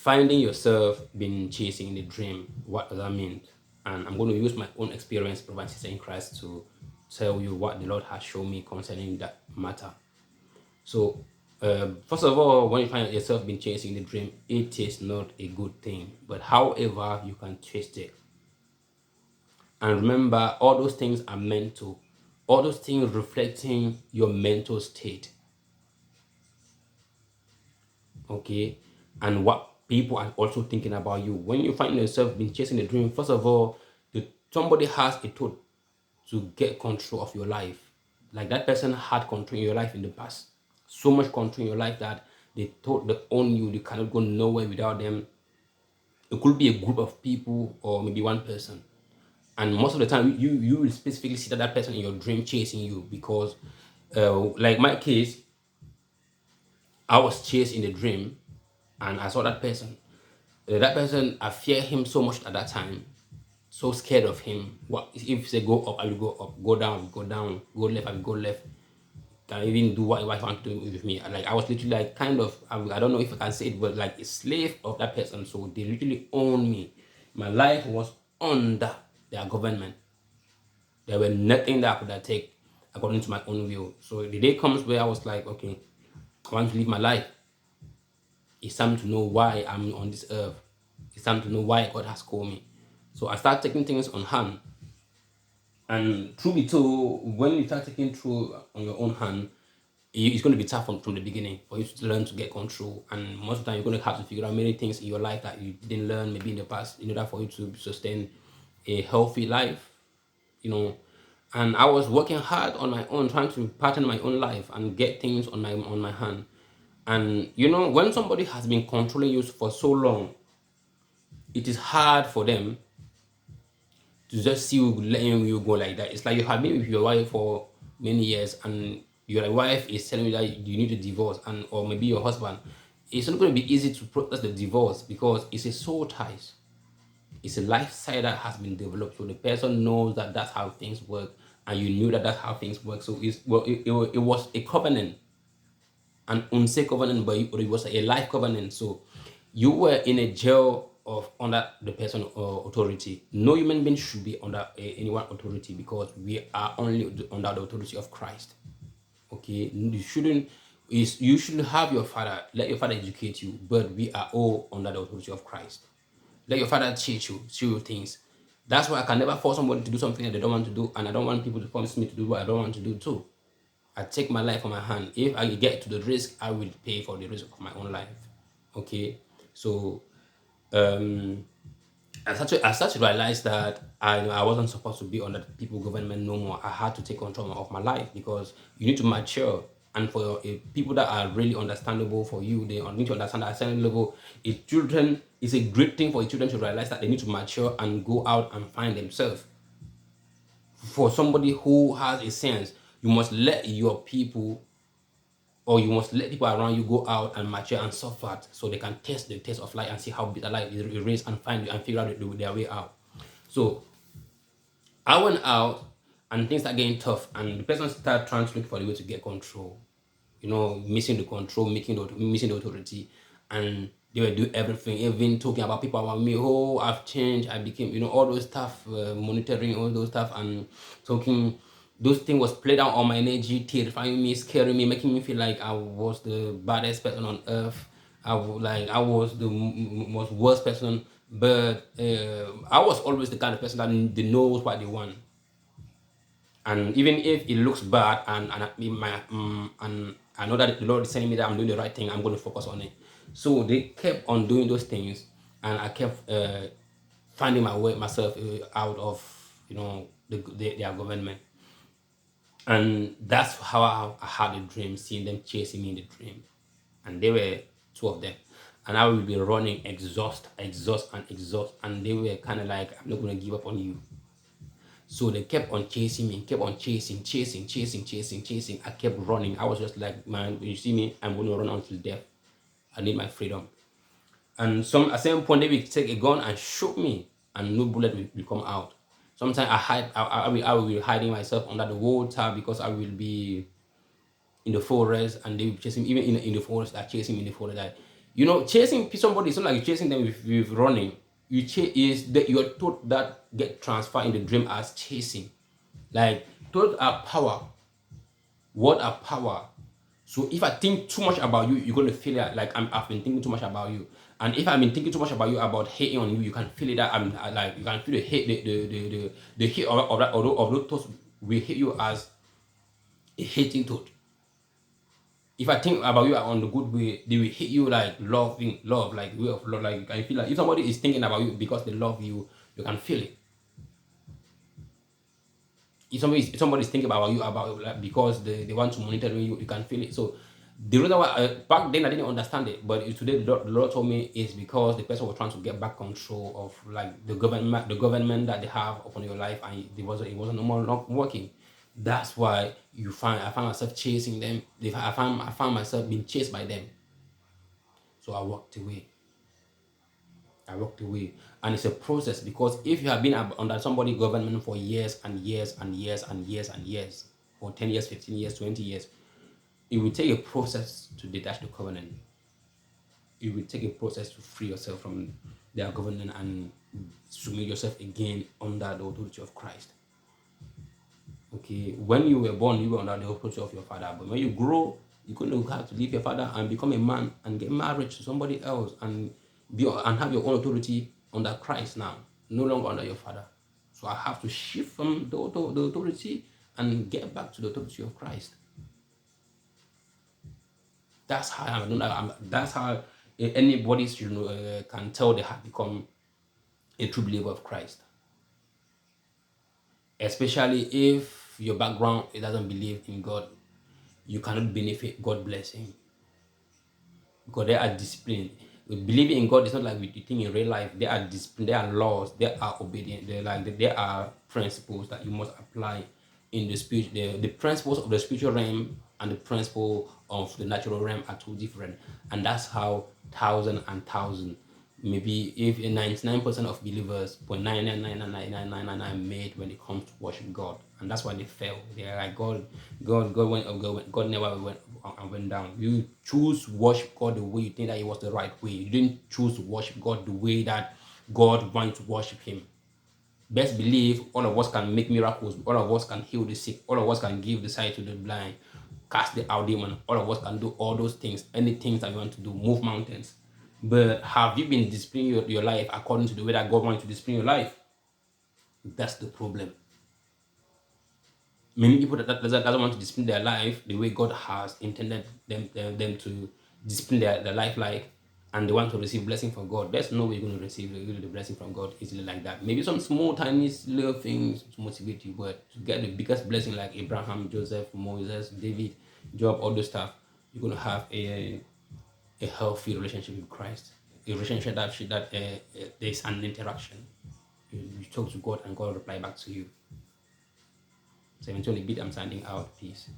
finding yourself being chasing the dream, what does that mean? And I'm going to use my own experience, brother and sister in Christ, to tell you what the Lord has shown me concerning that matter. So, first of all, when you find yourself being chasing the dream, it is not a good thing. But however, you can chase it. And remember, all those things are mental. All those things reflecting your mental state. Okay, and what people are also thinking about you. When you find yourself being chasing a dream, first of all, somebody has a thought to get control of your life. Like that person had control in your life in the past, so much control in your life that they thought they own you. You cannot go nowhere without them. It could be a group of people or maybe one person, and most of the time you will specifically see that person in your dream chasing you because, like my case, I was chased in the dream, and I saw that person. That person, I fear him so much at that time, so scared of him. What if say go up, I will go up, go down, I will go down, go left, I will go left. Can even do what he want to do with me. Like I was literally like kind of, I don't know if I can say it, but like a slave of that person. So they literally own me. My life was under their government. There were nothing that I could take according to my own will. So the day comes where I was like, okay, I want to live my life. It's time to know why I'm on this earth. It's time to know why God has called me. So I start taking things on hand. And truth be told, when you start taking through on your own hand, it's going to be tough from the beginning for you to learn to get control. And most of the time, you're going to have to figure out many things in your life that you didn't learn maybe in the past in order for you to sustain a healthy life, you know. And I was working hard on my own, trying to pattern my own life and get things on my hand. And you know, when somebody has been controlling you for so long, it is hard for them to just see you letting you go like that. It's like you have been with your wife for many years and your wife is telling you that you need to divorce, and or maybe your husband. It's not going to be easy to process the divorce because it's a soul ties. It's a lifestyle that has been developed. So the person knows that that's how things work, and you knew that that's how things work. So it was a covenant, an unsafe covenant, but it was a life covenant. So you were in a jail of under the person authority. No human being should be under anyone authority because we are only under the authority of Christ. Okay, you shouldn't. Is you should have your father. Let your father educate you, but we are all under the authority of Christ. Let your father teach you, show you things. That's why I can never force somebody to do something that they don't want to do, and I don't want people to force me to do what I don't want to do too. I take my life on my hand. If I get to the risk, I will pay for the risk of my own life. Okay, so um, I started to realize that I wasn't supposed to be under the people government no more. I had to take control of my life because you need to mature. And for people that are really understandable for you, they need to understand at a certain level. Children, it's a great thing for children to realize that they need to mature and go out and find themselves. For somebody who has a sense, you must let your people or you must let people around you go out and mature and suffer so they can test the test of life and see how bitter life is and find and figure out their way out. So I went out and things are getting tough and the person started trying to look for a way to get control. You know, missing the control, missing the authority, and they were doing everything, even talking about people around me. Oh, I've changed. I became, all those stuff, monitoring all those stuff, and talking. Those things was played out on my energy, terrifying me, scaring me, making me feel like I was the baddest person on earth. I was the most worst person, but I was always the kind of person that they knows what they want, and even if it looks bad and I know that the Lord is telling me that I'm doing the right thing, I'm going to focus on it. So they kept on doing those things, and I kept finding my way myself out of their government, and that's how I had a dream, seeing them chasing me in the dream, and they were two of them, and I would be running exhaust, and they were kind of like, I'm not going to give up on you. So they kept on chasing me, kept on chasing. I kept running. I was just like, man, when you see me, I'm going to run until death. I need my freedom. And at some point, they will take a gun and shoot me, and no bullet will come out. Sometimes I hide. I will be hiding myself under the water because I will be in the forest, and they will chase him. Even in the forest, I chase him in the forest. You know, chasing somebody is not like chasing them with running. You chase is that your thought that get transferred in the dream as chasing. Like thoughts are power. What are power? So if I think too much about you, you're gonna feel it like I've been thinking too much about you. And if I've been thinking too much about you, about hating on you, you can feel it that like you can feel the hate, the hate of that of those thoughts will hit you as a hating thought. If I think about you on the good way, they will hit you like love, like way of love. Like you can feel like if somebody is thinking about you because they love you, you can feel it. If somebody's thinking about you about like because they want to monitor you, you can feel it. So the reason why back then I didn't understand it, but today the Lord told me is because the person was trying to get back control of like the government that they have upon your life, and it wasn't no more not working. That's why I found myself chasing them. I found myself being chased by them. So I walked away. I walked away. And it's a process because if you have been under somebody government for years and years and years and years and years, for 10 years, 15 years, 20 years, it will take a process to detach the covenant. It will take a process to free yourself from their government and submit yourself again under the authority of Christ. Okay, when you were born, you were under the authority of your father, but when you grow, you're going to have to leave your father and become a man and get married to somebody else and have your own authority under Christ now, no longer under your father. So I have to shift from the authority and get back to the authority of Christ. That's how that's how anybody should can tell they have become a true believer of Christ. Especially if your background it doesn't believe in God, you cannot benefit God blessing because they are disciplined. Believing in God is not like we think in real life. There are discipline, there are laws, there are obedience, there are principles that you must apply in the spirit. The principles of the spiritual realm and the principle of the natural realm are two different, and that's how thousand maybe if 99% of believers, 0.9999999 made when it comes to worship God, and that's why they fail. They're like God went up, God never went and went down. You choose to worship God the way you think that it was the right way. You didn't choose to worship God the way that God wants to worship Him. Best believe all of us can make miracles, all of us can heal the sick, all of us can give the sight to the blind, cast the out demon, all of us can do all those things, any things that you want to do, move mountains. But have you been disciplining your life according to the way that God wants you to discipline your life? That's the problem. Many people that doesn't want to discipline their life the way God has intended them to discipline their life like, and they want to receive blessing from God. There's no way you're going to receive the blessing from God easily like that. Maybe some small, tiny, little things to motivate you, but to get the biggest blessing like Abraham, Joseph, Moses, David, Job, all those stuff, you're going to have a healthy relationship with Christ, a relationship that there's an interaction. You talk to God and God reply back to you. So eventually, bit I'm sending out. Peace.